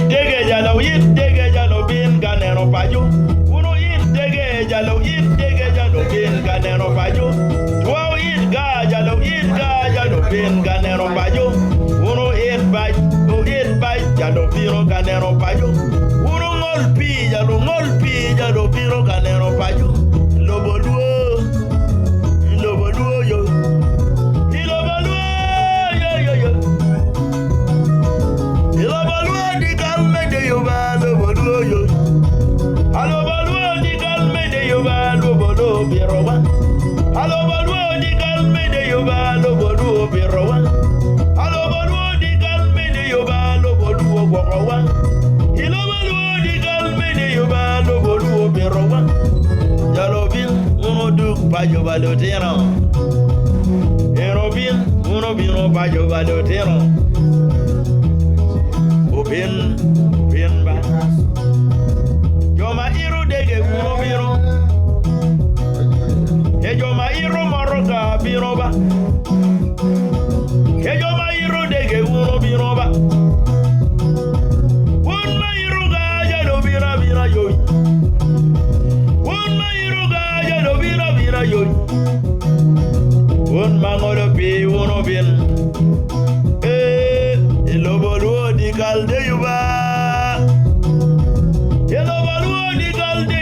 dege jalo bin ganero pajo. Uno dege jalo bin ganero pajo. Wow ga jalo bin ganero pajo. Uno by jalo biro ganero pajo. Uno ngolpi jalo biro ganero pajo. Lobo yo. Pajo balotero, uno bino pajo balotero, ubin ba. Joma iru dege uno biro, joma iru moroka biro ba, joma iru dege uno biro ba. Un ma iru ga jalo bira yoy. Un mangolo pi uno bin lobo luo di calde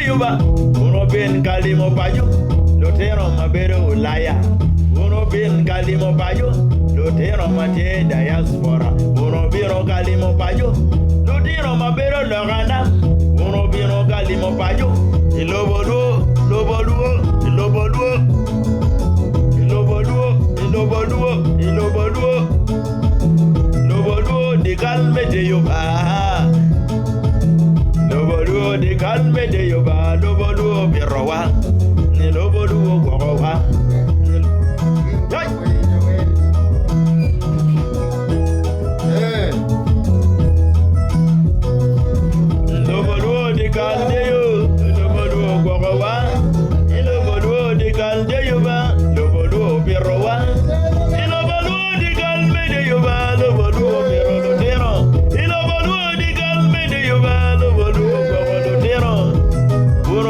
yuba uno bin kalimo pajo lotero mabero ulaya uno bin kalimo pajo lotero mate diaspora uno biro kalimo pajo lotero mabero lorana uno biro kalimo pajo lobo luo de calme de yoba. Lobo de calme de yoba. Lobo birowa. Ni lobo gorowa. Lobo de calme yo. Lobo gorowa. Lobo de calme yoba. Lobo birowa.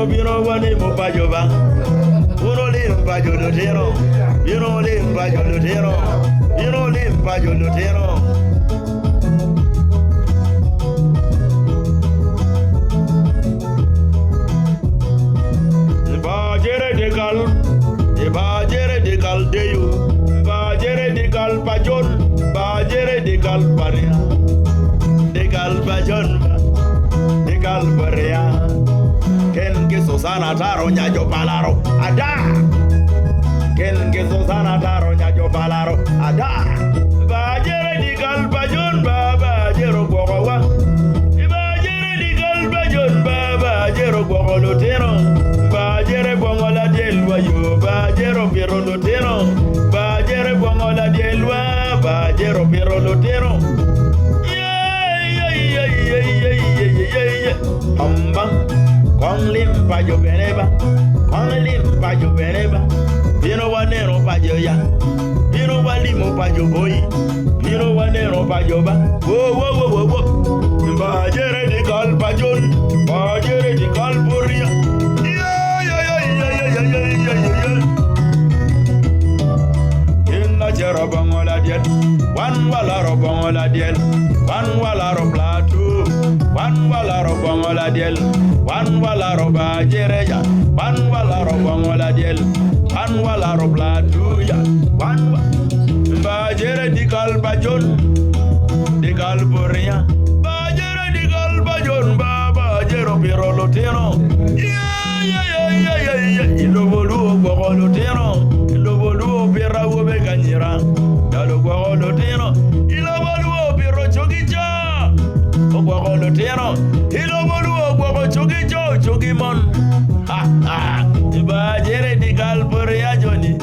Bino wani mo pajoba, uno limpa jolotero, bino limpa jolotero, bino limpa jolotero. Bajere de gal deyo, bajere de gal pajon, bajere de gal paria, de gal pajon, de gal paria. Ken que Susana taro nyajo palaro ada. Ken que Susana taro nyajo palaro ada. Bajere di gal bajon baba jero gowa. Bajere di gal bajon baba jero gowa lotero. Bajere bongola delwa yo bajero pero lotero. Bajere bongola delwa bajero pero lotero. Con limpa yo beneba, Bino wanero pa yo ya, bino walimo pa yo boy, bino wanero pa yo ba. Wo. Bajere di kal pajon, bajere di kal buria. Inna jero bangola diel, wan wala ro bangola diel, wan wala ro plateau, wan wala ro bangola diel. Wan wala roba jereja, wan wala roba ngola diel, wan wala roba tuya, wan ba jere di kalba jon, di kalboria, ba jere di kalba jon, ba jero biro lotero, ilobolu gogo lotero, ilobolu bira wobe ganyira, dalo gogo lotero, ilobolu biro chogicha, gogo lotero, ilobolu chogi mon ba jere di galboria joni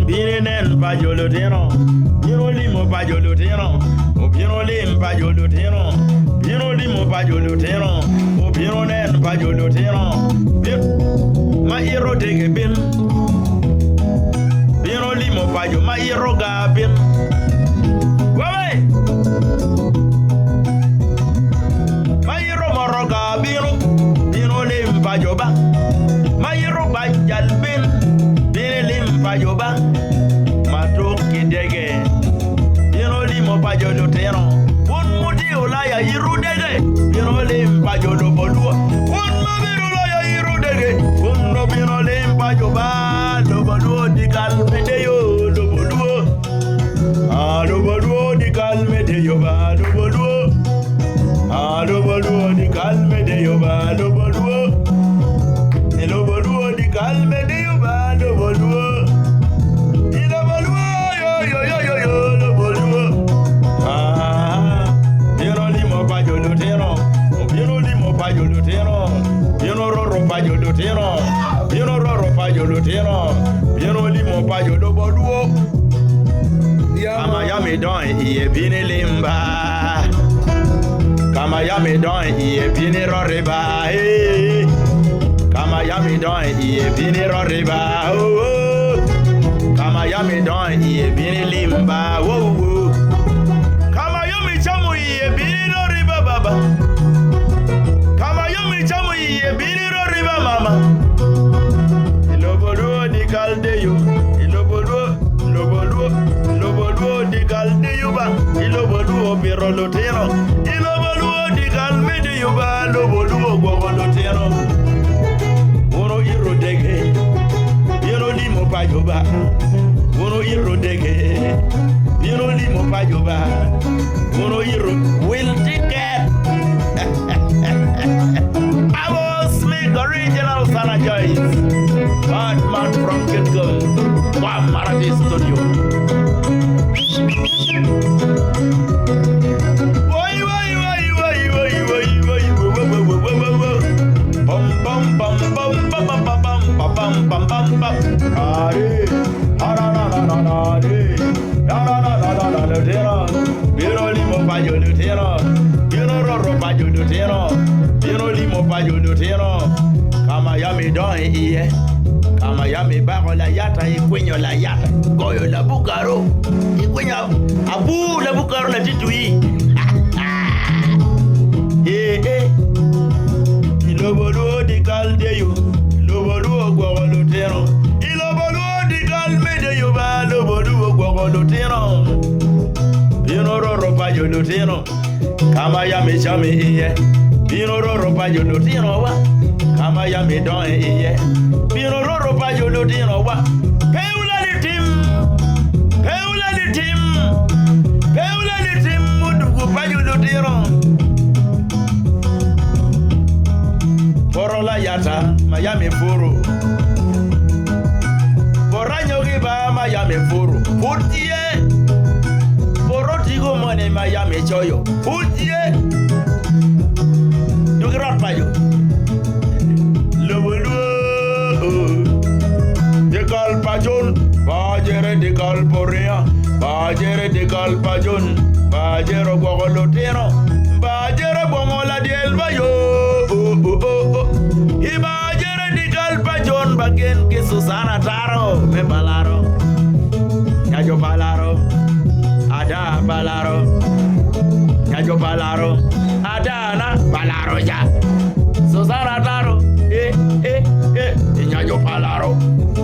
birenen pa jolotero biro limo pa jolotero o biro lim pa jolotero biro limo pa jolotero o biro nen pa jolotero ma iro dege bin biro limo pajo ma iro gabin. Wame. Ma iro moro gabin. Bino lim pajo ba. Ma iro bajal bin. Bino lim pajo ba. Mato kidege. Bino limo pajo do tero. Un muti olaya iru dege. Bino lim pajo do boluo. Un mabiro olaya iru dege. Un no bino lim pajo ba. Lobo di calme Deyo. Lobo di calme Deyo ba. Lobo di calme Deyo ba. Lobo di calme Deyo ba. Lobo yo yo yo yo Lobo. Bino limo pajo do tero. Bino limo pajo do tero. Bino roro pajo do tero. Bino roro pajo do tero. Bino limo pajo do boluo. Kama ya me don iye bini limba. Kama ya me don iye bini roriba. Kama ya me don iye bini roriba. Kama ya me don iye bini limba. Kama ya me chamu iye bini roriba baba. Kama ya me chamu iye bini roriba mama. Lobo di caldeyo. Lobo di caldeyo ba. Lobo pero lotero. Lobo di calme de ba. Lobo gogo lotero. Oro iro dege. Iro limo pajo ba. Oro iro dege. Iro limo pajo ba. Oro iro will ticket. I was make original Sana Joyce. Bad man from Kitco. Wow, Marathi studio. Kama ya me don iye. Kama ya me bago la yata ikwenyo la yata. Goyo la bukaro. Ikwenyo abu la bukaro la titui. Lobo di caldeyo. Lobo gogo lotero. Lobo di calme Deyo ba. Lobo gogo lotero. Bino roro pajo lotero. Kama ya me chame iye. Bino roro pajo lotero wa. Kama ya me don iye. Bino roro pajo lotero wa. Peula li tim. Mudu pajo lotero. Borola yata, Miami furu. Boranyo giba, Miami furu. Putie. Borotigo money, Miami choyo. Putie. You grab payo. Lobo de calpajon, bajere de calporea, bajere de calpajon, bajero gogolotero, bajere bongola de elbayo. Ibajere di calpajon bagen ke Susana taro me balaro. Yajo balaro. Ada balaro. Yajo balaro. Ada na balaro ya. Susana taro. Yajo balaro.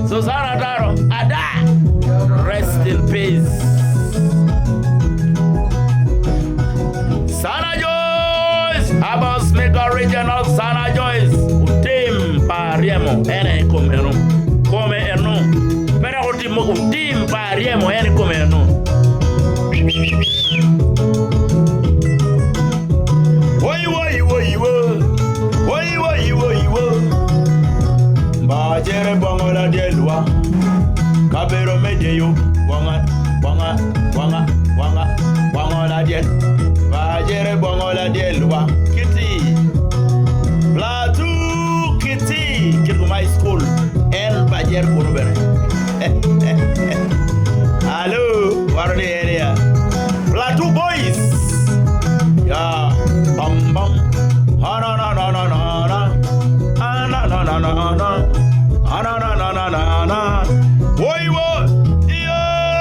Susana taro. Ada. Rest in peace. Sana Joyce. Abos make original Sana Joyce. Utim pariemo ene komeno. Come eno. Pera utim pariemo ene komeno. Bajere bongola delwa. Kabero medeyo. Bongola del. Bajere bongola delwa. Kitty. Plateau Kitty. Kirko my school. El Bajer Kurubere. Hello. What are the area? Plateau boys. Yeah. Bum bum. No. No. Oi, yeah.